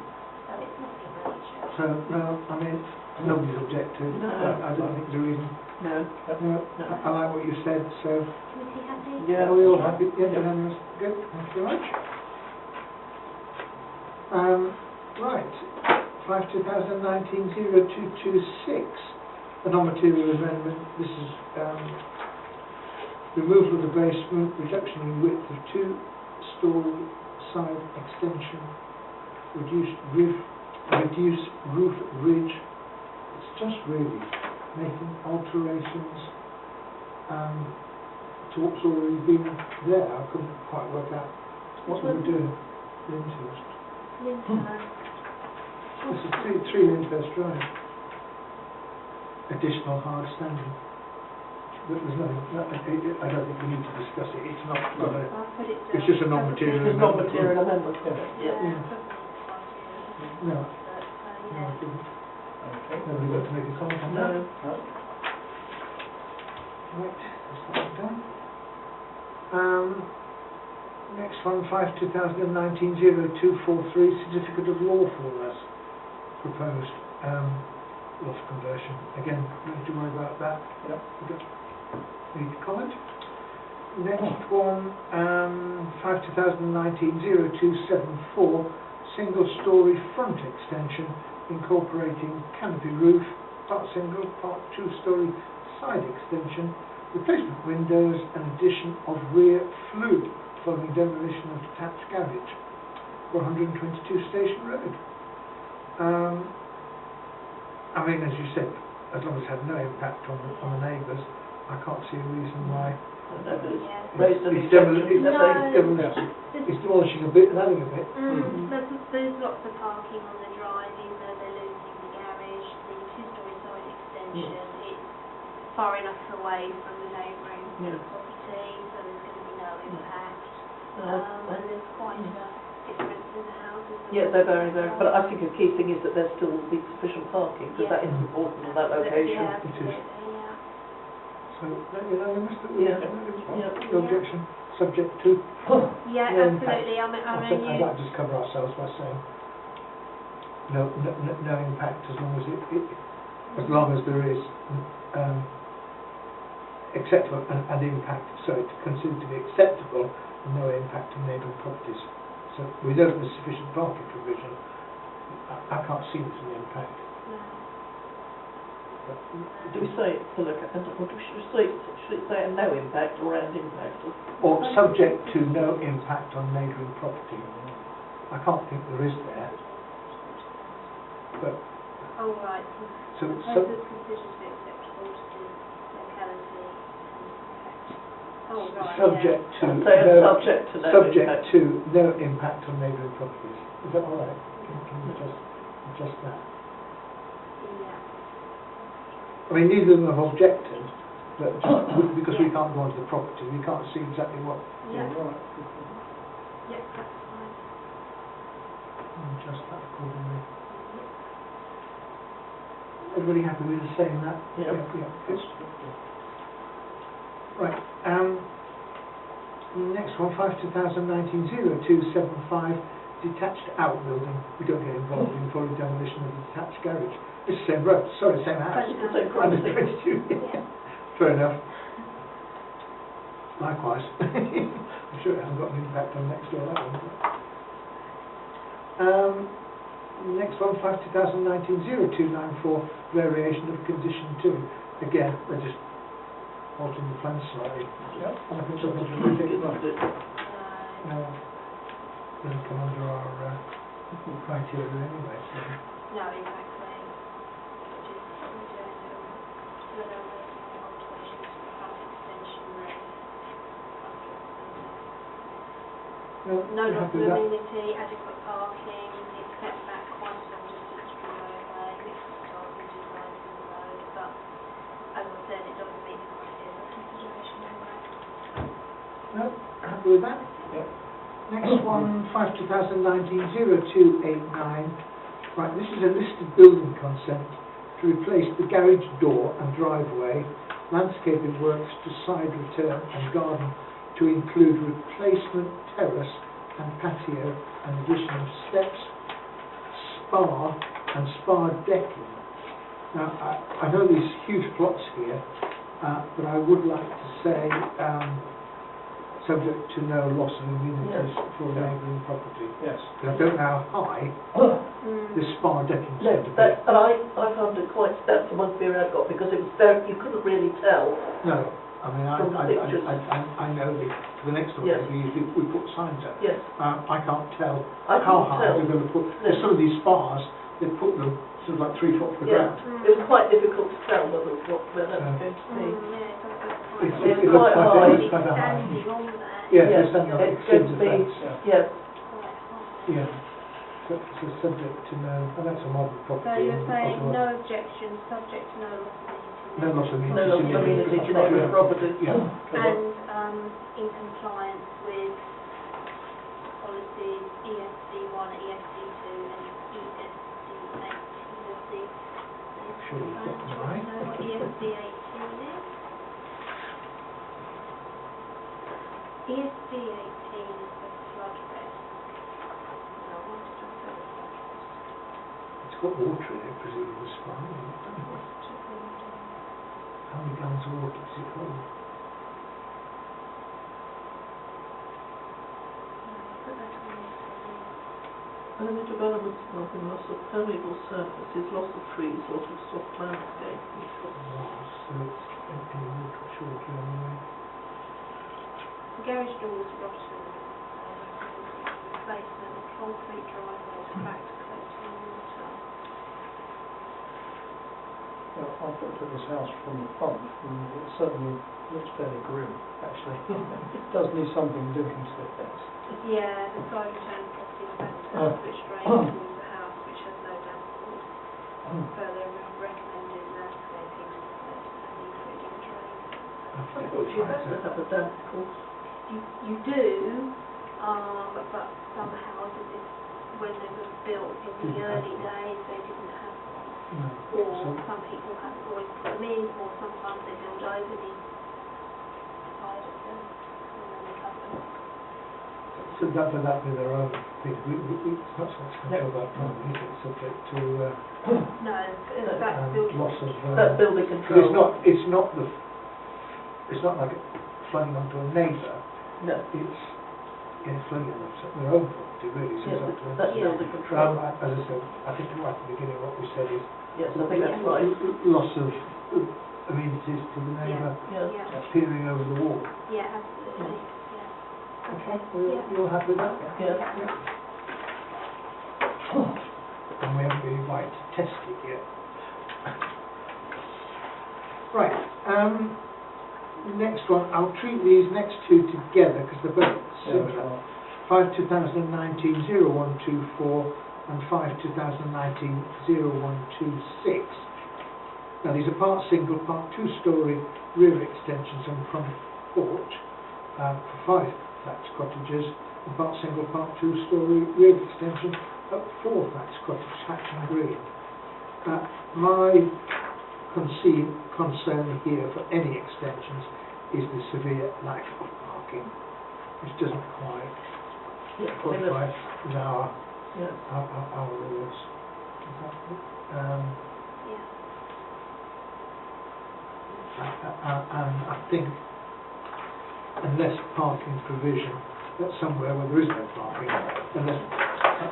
[SPEAKER 2] So it's nothing major.
[SPEAKER 1] So, no, I mean, nobody's objected.
[SPEAKER 4] No.
[SPEAKER 1] I don't think there is.
[SPEAKER 4] No.
[SPEAKER 1] No, I like what you said, so
[SPEAKER 2] Committee happy?
[SPEAKER 4] Yeah.
[SPEAKER 1] are we all happy? Yeah, unanimous. Good, thank you very much. Right, 5/2019-0226, a non-material amendment. This is removal of the basement, reduction in width of 2-storey side extension, reduce roof ridge. It's just really making alterations to what's already been there. I couldn't quite work out what we were doing. Lyndhurst. This is 3 Lyndhurst Drive. Additional hard standing. But there's nothing, I don't think we need to discuss it. It's not,
[SPEAKER 2] I'll put it down.
[SPEAKER 1] it's just a non-material
[SPEAKER 4] It's
[SPEAKER 1] amendment.
[SPEAKER 4] non-material amendment.
[SPEAKER 2] Yeah.
[SPEAKER 1] No, no,
[SPEAKER 2] But,
[SPEAKER 1] it didn't.
[SPEAKER 3] Okay.
[SPEAKER 1] Nobody got to make a comment on that.
[SPEAKER 4] No.
[SPEAKER 1] Right, that's that done. Next one, 5/2019-0243, certificate of lawfulness proposed, loft conversion. Again, no need to worry about that.
[SPEAKER 3] Yep.
[SPEAKER 1] We don't need to comment. Next one, 5/2019-0274, single-storey front extension incorporating canopy roof, part single, part 2-storey side extension, replacement windows and addition of rear flue following demolition of detached garage, 122 Station Road. I mean, as you said, as long as it had no impact on the neighbours, I can't see a reason why
[SPEAKER 4] And nobody's
[SPEAKER 2] Yeah.
[SPEAKER 4] raised an
[SPEAKER 1] It's demol-
[SPEAKER 4] objection,
[SPEAKER 2] No.
[SPEAKER 4] have they?
[SPEAKER 1] It's demolishing a bit and adding a bit.
[SPEAKER 2] There's lots of parking on the drive, even though they're losing the garage, the two-storey side extension, it's far enough away from the neighbouring
[SPEAKER 4] Yeah.
[SPEAKER 2] property, so there's going to be no impact.
[SPEAKER 4] Uh,
[SPEAKER 2] And there's quite a difference in the houses.
[SPEAKER 4] Yeah, they're very, very, but I think the key thing is that there still will be sufficient parking, because that is
[SPEAKER 1] Yeah.
[SPEAKER 4] important in that location.
[SPEAKER 2] Yeah,
[SPEAKER 1] It is.
[SPEAKER 2] absolutely, yeah.
[SPEAKER 1] So, unanimous that we,
[SPEAKER 4] Yeah.
[SPEAKER 1] no
[SPEAKER 4] Yeah.
[SPEAKER 1] objection, subject to.
[SPEAKER 2] Yeah,
[SPEAKER 1] No impact.
[SPEAKER 2] absolutely. I mean,
[SPEAKER 1] I'd like to just cover ourselves by saying no impact as long as there is acceptable and impact, sorry, to consider to be acceptable and no impact on neighbouring properties. So we know there's sufficient parking provision. I can't see there's an impact. But,
[SPEAKER 4] Do we say it's to look at, or should it say a no impact or and impact?
[SPEAKER 1] or subject to no impact on neighbouring property. I can't think there is there. But
[SPEAKER 2] Oh, right.
[SPEAKER 1] so
[SPEAKER 2] Proposals considered to be acceptable to the locality and impact. Oh, right,
[SPEAKER 1] subject to
[SPEAKER 4] So it's
[SPEAKER 1] no
[SPEAKER 4] subject to no
[SPEAKER 1] subject
[SPEAKER 4] impact.
[SPEAKER 1] to no impact on neighbouring properties. Is that all right? Can we just adjust that?
[SPEAKER 2] Yeah.
[SPEAKER 1] I mean, neither of them have objected, but just because we can't go onto the property, we can't see exactly what.
[SPEAKER 2] Yeah,
[SPEAKER 3] Right.
[SPEAKER 2] yeah, that's fine.
[SPEAKER 1] Adjust that accordingly. Everybody happy with us saying that?
[SPEAKER 4] Yeah.
[SPEAKER 1] Good. Right. Next one, 5/2019-0275, detached outbuilding. We don't get involved in full demolition of the detached garage. It's the same road, sorry, same house.
[SPEAKER 4] It's the same
[SPEAKER 1] Under
[SPEAKER 4] property.
[SPEAKER 1] 22,
[SPEAKER 2] Yeah.
[SPEAKER 1] fair enough. Likewise. I'm sure it hasn't got an impact on next door, that one. Next one, 5/2019-0294, variation of condition 2. Again, we're just altering the plan slightly.
[SPEAKER 3] Yep.
[SPEAKER 1] Nothing
[SPEAKER 4] Just
[SPEAKER 1] to
[SPEAKER 4] a
[SPEAKER 1] really
[SPEAKER 4] few
[SPEAKER 1] think.
[SPEAKER 4] bits.
[SPEAKER 1] Doesn't come under our criteria anyway, so.
[SPEAKER 2] No, exactly. Just doing alterations to the front extension roof.
[SPEAKER 1] No,
[SPEAKER 2] No
[SPEAKER 1] you're
[SPEAKER 2] loss
[SPEAKER 1] happy
[SPEAKER 2] of
[SPEAKER 1] with that?
[SPEAKER 2] amenity, adequate parking, except back quite a long distance from the roadway, mixed with parking two sides of the road, but as I said, it doesn't meet the criteria of consideration anyway.
[SPEAKER 1] No, happy with that?
[SPEAKER 3] Yep.
[SPEAKER 1] Next one, 5/2019-0289. Right, this is a listed building consent to replace the garage door and driveway, landscaping works to side return and garden to include replacement terrace and patio and addition of steps, spa and spa decking. Now, I know these huge plots here, but I would like to say subject to no loss of amenities for neighbouring property.
[SPEAKER 3] Yes.
[SPEAKER 1] But I don't know how high this spa decking is
[SPEAKER 4] No,
[SPEAKER 1] going to be.
[SPEAKER 4] and I found it quite, that's the one theory I got, because it was very, you couldn't really tell.
[SPEAKER 1] No, I mean,
[SPEAKER 4] From the pictures.
[SPEAKER 1] I know the next door,
[SPEAKER 4] Yes.
[SPEAKER 1] we put signs up.
[SPEAKER 4] Yes,
[SPEAKER 1] I can't tell
[SPEAKER 4] I
[SPEAKER 1] how
[SPEAKER 4] couldn't
[SPEAKER 1] high
[SPEAKER 4] tell.
[SPEAKER 1] they're going to put. There's some of these spas, they put them sort of like 3 foot off the
[SPEAKER 4] Yeah.
[SPEAKER 1] ground.
[SPEAKER 4] It was quite difficult to tell where that was going to
[SPEAKER 1] Yeah.
[SPEAKER 4] be.
[SPEAKER 2] Yeah, it does look
[SPEAKER 1] It's
[SPEAKER 2] quite
[SPEAKER 4] It's
[SPEAKER 1] quite
[SPEAKER 4] quite
[SPEAKER 1] high.
[SPEAKER 4] high.
[SPEAKER 1] It's quite a high.
[SPEAKER 2] standing on there.
[SPEAKER 1] Yeah,
[SPEAKER 4] Yeah,
[SPEAKER 1] they're standing up,
[SPEAKER 4] it's
[SPEAKER 1] exceeds
[SPEAKER 4] going
[SPEAKER 1] the
[SPEAKER 4] to be-
[SPEAKER 1] fence.
[SPEAKER 4] Yeah,
[SPEAKER 2] Quite high.
[SPEAKER 1] Yeah. So subject to no, and that's a modern property.
[SPEAKER 2] So you're
[SPEAKER 1] and
[SPEAKER 2] saying
[SPEAKER 1] also-
[SPEAKER 2] no objection, subject to no loss of amenity.
[SPEAKER 1] No loss of
[SPEAKER 4] no
[SPEAKER 1] amenity.
[SPEAKER 4] loss of amenity to neighbouring properties.
[SPEAKER 1] Yeah.
[SPEAKER 2] And in compliance with policies ESD1, ESD2 and ESD8.
[SPEAKER 1] Sure you get them right.
[SPEAKER 2] Know what ESD18 is? ESD18 is the flood risk. No, I wanted to put the flood risk.
[SPEAKER 1] It's got water in it, presumably the spa. How many gallons of water does it hold?
[SPEAKER 2] Put that on ESD.
[SPEAKER 4] Early developments involving loss of permeable surfaces, loss of trees, loss of soft landscape.
[SPEAKER 1] So it's any water short anyway.
[SPEAKER 2] The garage doors rotten, replacement of concrete driveways, cracked coating water.
[SPEAKER 3] Well, I've looked at this house from the front, and it certainly looks fairly grim, actually. It does need something doing to it.
[SPEAKER 2] Yeah, the side return property factor, which drains towards the house, which has no downfalls. Further recommended landscaping and including drains.
[SPEAKER 4] I thought you had to have a damp course.
[SPEAKER 2] You do, but some houses, when they were built in the early days, they didn't have one.
[SPEAKER 1] No.
[SPEAKER 2] Or
[SPEAKER 1] So,
[SPEAKER 2] some people have always put them in, or sometimes they build over the side of them, and then they cover them.
[SPEAKER 1] so that be their own thing. It's not so much control about planning, is it? Subject to
[SPEAKER 2] No, that's building.
[SPEAKER 1] loss of.
[SPEAKER 4] That's building control.
[SPEAKER 1] It's not like flooding onto a neighbour.
[SPEAKER 4] No.
[SPEAKER 1] It's flooding on their own property, really. So
[SPEAKER 4] Yes,
[SPEAKER 1] it's up to them.
[SPEAKER 4] that's building control.
[SPEAKER 1] As I said, I think right at the beginning what we said is
[SPEAKER 4] Yes, I think that's right.
[SPEAKER 1] loss of amenities to the neighbour
[SPEAKER 4] Yeah.
[SPEAKER 2] Yeah,
[SPEAKER 1] peering over the wall.
[SPEAKER 2] yeah, absolutely, yeah.
[SPEAKER 1] Okay, you're happy with that?
[SPEAKER 4] Yeah.
[SPEAKER 1] And we haven't really right to test it yet. Right, next one, I'll treat these next two together because they're both similar. 5 2019 0124 and 5 2019 0126. Now these are part single, part two-storey rear extensions and front porch for 5 thatched cottages, and part single, part two-storey rear extension at 4 thatched cottage, Hatcham Green. My concern here for any extensions is the severe lack of parking, which doesn't quite qualify with our rules.
[SPEAKER 2] Yeah.
[SPEAKER 1] And I think unless parking provision, that's somewhere where there is no parking, unless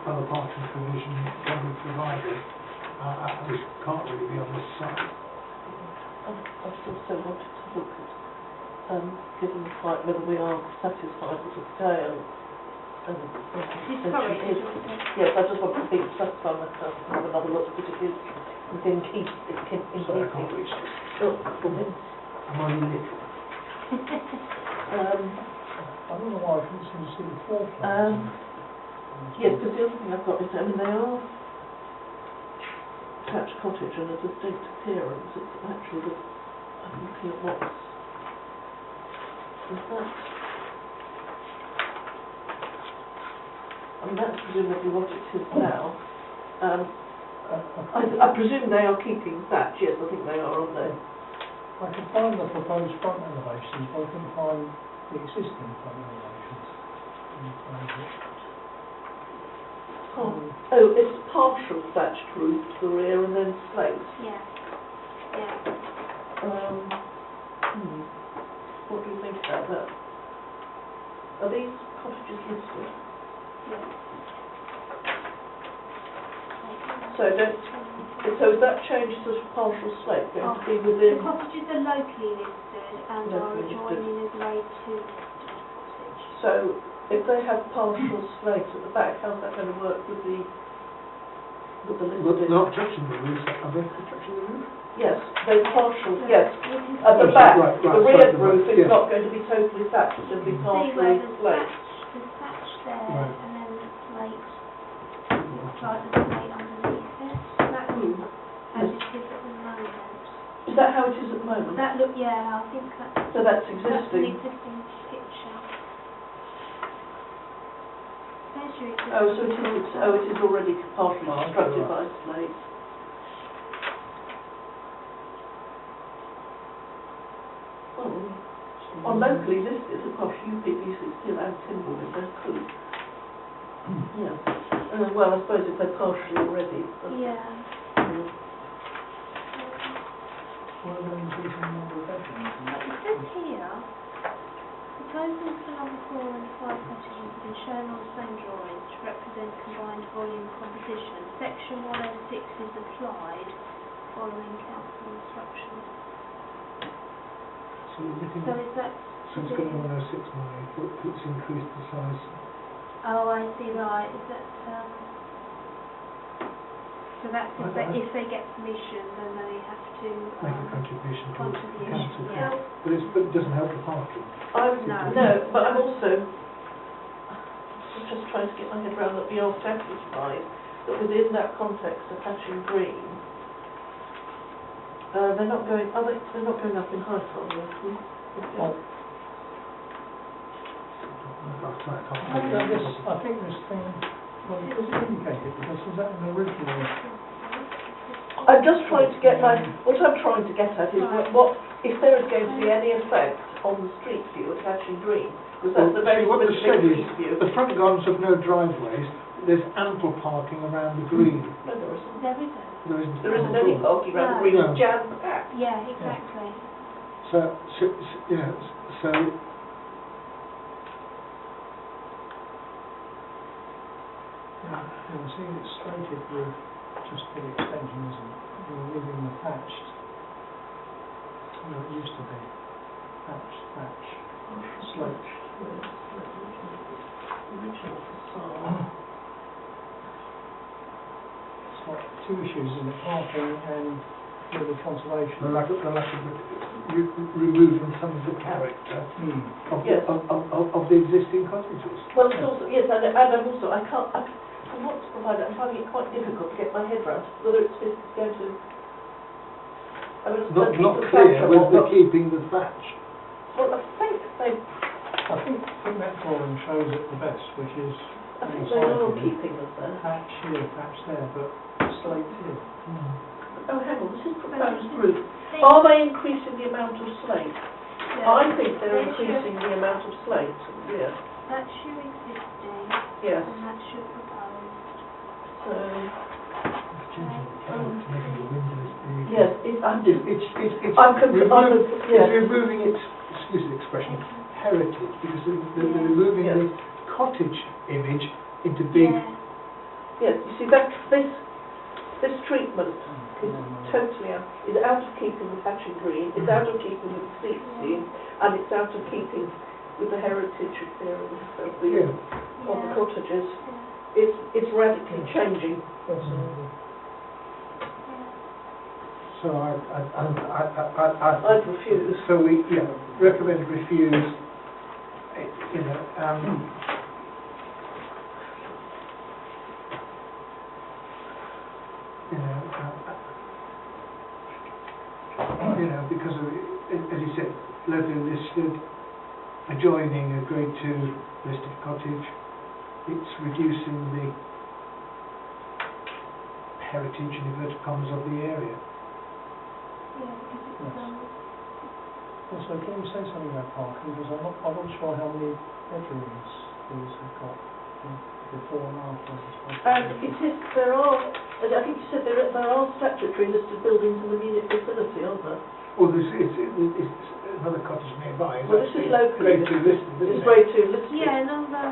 [SPEAKER 1] other parking provision can be provided, this can't really be on this site.
[SPEAKER 4] I also wanted to look at given the site whether we are satisfied with the scale.
[SPEAKER 2] Sorry,
[SPEAKER 4] Yes, I just want to be satisfied myself and have another look, but it is within keeping.
[SPEAKER 1] Sorry, I can't reach this.
[SPEAKER 4] Oh, okay.
[SPEAKER 1] I'm only little.
[SPEAKER 3] I don't know why I couldn't seem to see the floor plan.
[SPEAKER 4] Yes, because the other thing I've got is, I mean, they are thatched cottage and a distinct appearance. It's actually I'm looking at what's, is that? I mean, that's presumably what it is now. I presume they are keeping thatch. Yes, I think they are, aren't they?
[SPEAKER 3] I could find the proposed front elevations, but I couldn't find the existing front elevations.
[SPEAKER 4] Oh, it's partial thatched roof, the rear, and then slate.
[SPEAKER 2] Yeah. Yeah.
[SPEAKER 4] What do you think about that? Are these cottages listed?
[SPEAKER 2] Yeah.
[SPEAKER 4] So is that change to partial slate going to be
[SPEAKER 2] The
[SPEAKER 4] within?
[SPEAKER 2] cottages are locally listed and are
[SPEAKER 4] Locally listed.
[SPEAKER 2] adjoining a grade 2 listed cottage.
[SPEAKER 4] So if they have partial slate at the back, how's that going to work with the
[SPEAKER 1] But
[SPEAKER 4] listed?
[SPEAKER 1] they're not touching the roof, are they touching the roof?
[SPEAKER 4] Yes, they're partial. Yes,
[SPEAKER 2] You can
[SPEAKER 4] at the
[SPEAKER 1] Oh,
[SPEAKER 4] back,
[SPEAKER 1] right,
[SPEAKER 4] the
[SPEAKER 1] sorry,
[SPEAKER 4] rear
[SPEAKER 1] the
[SPEAKER 4] roof
[SPEAKER 1] back,
[SPEAKER 4] is
[SPEAKER 1] yeah.
[SPEAKER 4] not going to be totally thatched. It'll be
[SPEAKER 2] see where
[SPEAKER 4] partially
[SPEAKER 2] there's
[SPEAKER 4] slate.
[SPEAKER 2] thatch there,
[SPEAKER 1] Right.
[SPEAKER 2] and then the slate, looks like the slate underneath it. That's as it is at the moment.
[SPEAKER 4] Is that how it is at the moment?
[SPEAKER 2] That look, yeah, I think that's
[SPEAKER 4] So that's
[SPEAKER 2] an
[SPEAKER 4] existing.
[SPEAKER 2] existing picture. There's your existing
[SPEAKER 4] Oh, so it is already partially
[SPEAKER 3] Oh, okay,
[SPEAKER 4] constructed
[SPEAKER 3] right.
[SPEAKER 4] by slate. Well, on locally listed, of course, UPV16 and timber windows could. Yeah. Well, I suppose if they're partially already.
[SPEAKER 2] Yeah.
[SPEAKER 3] Why are they increasing the number of bedrooms?
[SPEAKER 2] It says here, proposals for number 4 and 5 cottages have been shown on the same drawing to represent combined volume composition. Section 106 is applied following council instructions.
[SPEAKER 1] So we're looking
[SPEAKER 2] So
[SPEAKER 1] at,
[SPEAKER 2] is that...
[SPEAKER 1] so it's got a 106 money, it's increased the size.
[SPEAKER 2] Oh, I see, right. Is that... So So that's if they get permission, then they have to
[SPEAKER 1] make a contribution to the council.
[SPEAKER 2] yeah.
[SPEAKER 1] But it doesn't help the parking.
[SPEAKER 4] No, but I'm also just trying to get my head around that we are satisfied that within that context of Hatching Green, they're not going up in height, are they?
[SPEAKER 3] Well, I think this thing, well, it was indicated, because is that an original?
[SPEAKER 4] I'm just trying to get what I'm trying to get at is what if there is going to be any effect on the street view at Hatching Green, because that's a very
[SPEAKER 1] what they said
[SPEAKER 4] specific
[SPEAKER 1] is
[SPEAKER 4] street view.
[SPEAKER 1] the front gardens have no driveways. There's ample parking around the green.
[SPEAKER 4] No, there isn't.
[SPEAKER 2] There isn't.
[SPEAKER 4] There isn't any parking around the green.
[SPEAKER 1] No.
[SPEAKER 4] It's jam-packed.
[SPEAKER 2] Yeah, exactly.
[SPEAKER 1] So you know, so
[SPEAKER 3] You can see it's slated roof just for the extension, isn't it? You're leaving the thatched. It used to be thatch, sloped.
[SPEAKER 4] Original facade.
[SPEAKER 3] It's got two issues in it, parking and the conservation.
[SPEAKER 1] the lack of removing some of the character of,
[SPEAKER 4] Yes.
[SPEAKER 1] of the existing cottages.
[SPEAKER 4] Well, it's also, yes, and I'm also, I want to provide it, I'm finding it quite difficult to get my head around whether it's going to, I mean, it's
[SPEAKER 1] Not
[SPEAKER 4] keep the
[SPEAKER 1] clear
[SPEAKER 4] thatch or
[SPEAKER 1] whether
[SPEAKER 4] not.
[SPEAKER 1] they're keeping the thatch.
[SPEAKER 4] Well, I think
[SPEAKER 3] I think that drawing shows it the best, which is
[SPEAKER 4] they are keeping us there.
[SPEAKER 3] thatch here, thatch there, but slate here.
[SPEAKER 4] Oh, hang on, this is proposed roof. Are they increasing the amount of slate? I think they're increasing the amount of slate, yeah.
[SPEAKER 2] That's your existing,
[SPEAKER 4] Yes,
[SPEAKER 2] and that's your proposed.
[SPEAKER 4] so,
[SPEAKER 1] It's changing the character, making the windows big.
[SPEAKER 4] yes,
[SPEAKER 1] I'm
[SPEAKER 4] yes.
[SPEAKER 1] removing its, excuse the expression, heritage, because they're removing
[SPEAKER 4] Yes.
[SPEAKER 1] the cottage image into big.
[SPEAKER 2] Yeah.
[SPEAKER 4] Yes, you see, this treatment is totally out of keeping with Hatching Green, it's out of keeping with the street scheme, and it's out of keeping with the heritage of the cottages. It's radically changing.
[SPEAKER 1] So
[SPEAKER 4] I'd refuse.
[SPEAKER 1] So we recommend refuse. Because of, as you said, locally listed, adjoining a grade 2 listed cottage, it's reducing the heritage in inverted commas of the area.
[SPEAKER 2] Yeah, because
[SPEAKER 3] Also, can you say something about parking? Because I'm not sure how many bedrooms these have got before and after.
[SPEAKER 4] And there are, I think you said there are statutory listed buildings in the Munich vicinity, aren't there?
[SPEAKER 1] Well, it's another cottage nearby.
[SPEAKER 4] Well, this is locally.
[SPEAKER 1] Grade 2 listed, isn't
[SPEAKER 4] It's
[SPEAKER 1] it?
[SPEAKER 4] grade 2 listed.
[SPEAKER 2] yeah, number,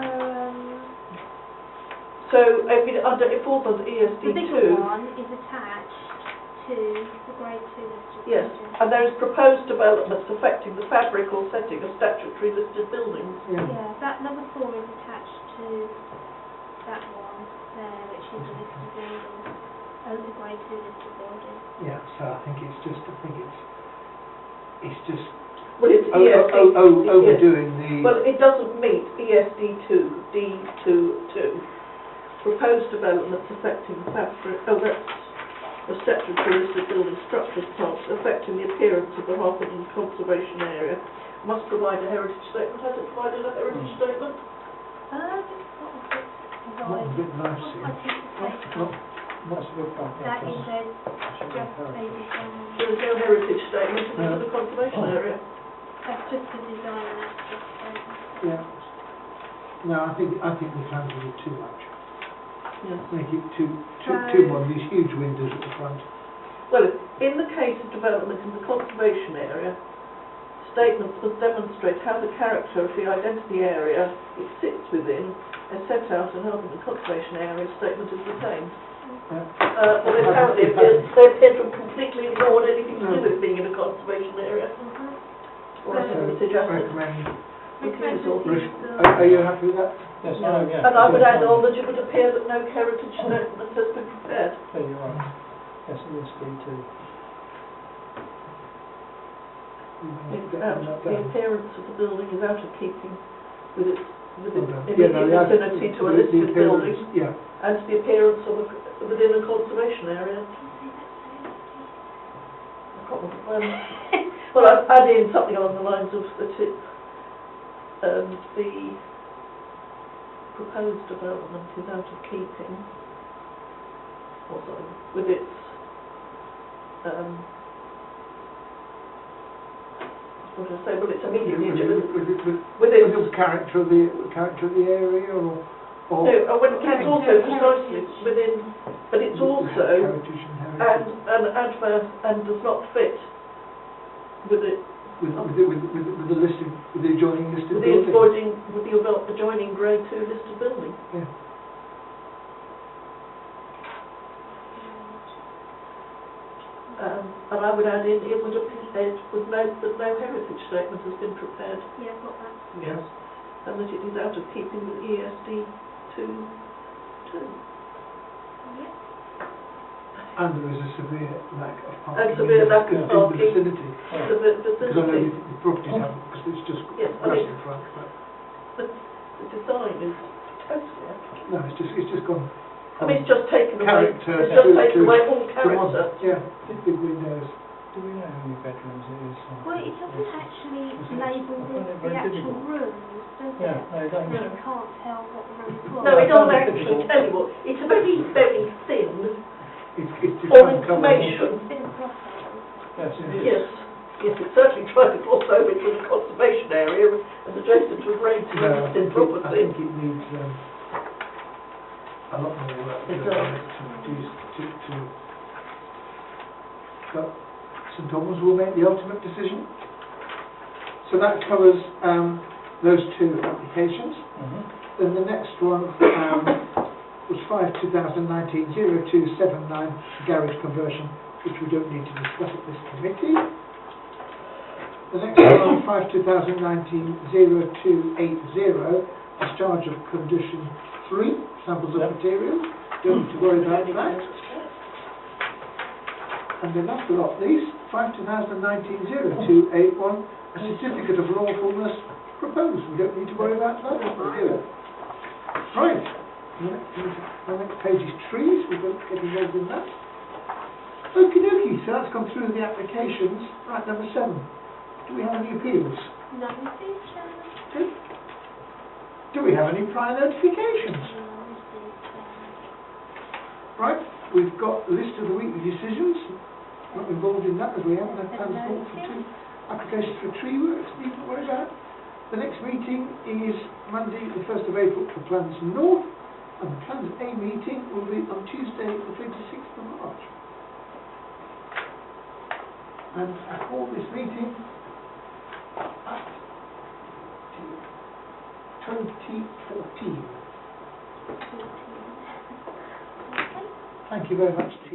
[SPEAKER 4] So, I mean, it falls under
[SPEAKER 2] the
[SPEAKER 4] ESD2.
[SPEAKER 2] bigger one is attached to the grade 2 listed.
[SPEAKER 4] Yes,
[SPEAKER 2] building.
[SPEAKER 4] and there is proposed developments affecting the fabric or setting of statutory listed buildings.
[SPEAKER 2] Yeah, that number 4 is attached to that one there, which is a listed building, the grade 2 listed building.
[SPEAKER 1] Yeah, so I think it's just
[SPEAKER 4] Well, it's ESD.
[SPEAKER 1] overdoing the.
[SPEAKER 4] Well, it doesn't meet ESD2, D22. Proposed developments affecting the fabric, that's a statutory listed building structures parts affecting the appearance of the Harpenden Conservation Area. Must provide a heritage statement. Has it provided a heritage statement?
[SPEAKER 1] Not a bit nice,
[SPEAKER 3] That's a good point.
[SPEAKER 2] That is just a design.
[SPEAKER 4] There is no heritage statement in the conservation area.
[SPEAKER 2] That's just a design and that's just
[SPEAKER 1] Yeah. No, I think the plans will be too much.
[SPEAKER 4] Yes.
[SPEAKER 1] Make it too modern, these huge windows at the front.
[SPEAKER 4] Well, in the case of development in the conservation area, statements must demonstrate how the character of the identity area it sits within is set out and how the conservation area statement is retained. Well, apparently they appear to have completely ignored anything to do with being in a conservation area. Or I think suggested.
[SPEAKER 1] Recommend. Are you happy with that?
[SPEAKER 3] Yes, I am, yeah.
[SPEAKER 4] And I would add on that it would appear that no heritage statement has been prepared.
[SPEAKER 3] Yeah, you're right. Yes, it is B2.
[SPEAKER 4] The appearance of the building is out of keeping with its immediate
[SPEAKER 1] Yeah, no, the
[SPEAKER 4] vicinity to a
[SPEAKER 1] the
[SPEAKER 4] listed building,
[SPEAKER 1] appearance, yeah.
[SPEAKER 4] and the appearance of within a conservation area. Well, I've added in something along the lines of that the proposed development is out of keeping, with its what did I say? Well, it's immediate with its
[SPEAKER 1] the character of the area, or
[SPEAKER 4] no, it's also precisely within, but it's also
[SPEAKER 1] heritage and heritage.
[SPEAKER 4] and adverse and does not fit with it.
[SPEAKER 1] With the listed, with the adjoining listed
[SPEAKER 4] With
[SPEAKER 1] building.
[SPEAKER 4] the adjoining Grade 2 listed building.
[SPEAKER 1] Yeah.
[SPEAKER 4] And I would add in, it would note that no heritage statement has been prepared,
[SPEAKER 2] Yeah, I've got that.
[SPEAKER 1] Yes.
[SPEAKER 4] and that it is out of keeping with ESD 2.
[SPEAKER 2] Yeah.
[SPEAKER 1] And there is a severe lack of parking.
[SPEAKER 4] And severe lack of
[SPEAKER 1] in the
[SPEAKER 4] parking.
[SPEAKER 1] vicinity.
[SPEAKER 4] The
[SPEAKER 1] Because I know
[SPEAKER 4] vicinity,
[SPEAKER 1] the properties haven't, because it's just
[SPEAKER 4] Yes, I
[SPEAKER 1] grass
[SPEAKER 4] mean-
[SPEAKER 1] in front, but
[SPEAKER 4] the design is totally out.
[SPEAKER 1] no, it's just gone.
[SPEAKER 4] I mean, it's just taken away,
[SPEAKER 1] Character
[SPEAKER 4] it's just taken
[SPEAKER 1] to-
[SPEAKER 4] away all
[SPEAKER 1] to
[SPEAKER 4] character.
[SPEAKER 1] modern, yeah, big windows.
[SPEAKER 3] Do we know how many bedrooms it is?
[SPEAKER 2] Well, it doesn't actually
[SPEAKER 3] Is it-
[SPEAKER 2] label
[SPEAKER 3] I find it
[SPEAKER 2] the
[SPEAKER 3] very
[SPEAKER 2] actual
[SPEAKER 3] difficult.
[SPEAKER 2] rooms, does
[SPEAKER 3] Yeah,
[SPEAKER 2] it?
[SPEAKER 3] no, it don't.
[SPEAKER 2] So you can't tell what the rooms were.
[SPEAKER 4] No, it
[SPEAKER 3] I
[SPEAKER 4] doesn't
[SPEAKER 3] find it
[SPEAKER 4] actually
[SPEAKER 3] difficult.
[SPEAKER 4] tell you what, it's a very, very thin
[SPEAKER 1] It's just
[SPEAKER 4] or
[SPEAKER 1] trying to cover-
[SPEAKER 4] information.
[SPEAKER 2] It's been a process.
[SPEAKER 3] Yes, it is.
[SPEAKER 4] Yes, yes, it's certainly trying to cross over to the conservation area and adjacent to a Grade 2
[SPEAKER 1] No, I
[SPEAKER 4] listed
[SPEAKER 1] think
[SPEAKER 4] property.
[SPEAKER 1] it needs a lot more work
[SPEAKER 4] It
[SPEAKER 1] to
[SPEAKER 4] does.
[SPEAKER 1] produce but St Albans will make the ultimate decision. So that covers those two applications.
[SPEAKER 3] Mhm.
[SPEAKER 1] Then the next one was 5/2019 0279 garage conversion, which we don't need to discuss at this committee. The next one, 5/2019 0280, discharge of condition 3, samples of
[SPEAKER 3] Yep.
[SPEAKER 1] materials. Don't need to worry about that. And then last but not least, 5/2019 0281, a certificate of lawfulness proposed. We don't need to worry about that. Right. The next page is trees. We don't get involved in that. Okie dokie. So that's gone through the applications. Right, number 7. Do we have any appeals?
[SPEAKER 2] No, it's
[SPEAKER 1] Good. Do we have any prior notifications? Right, we've got a list of the weekly decisions. Not involved in that as we haven't had plans for 2 applications for tree works. Need to worry about. The next meeting is Monday, the 1st of April for Plans North, and the Plans A meeting will be on Tuesday, the 26th of March. And I call this meeting at 2014. Thank you very much, team.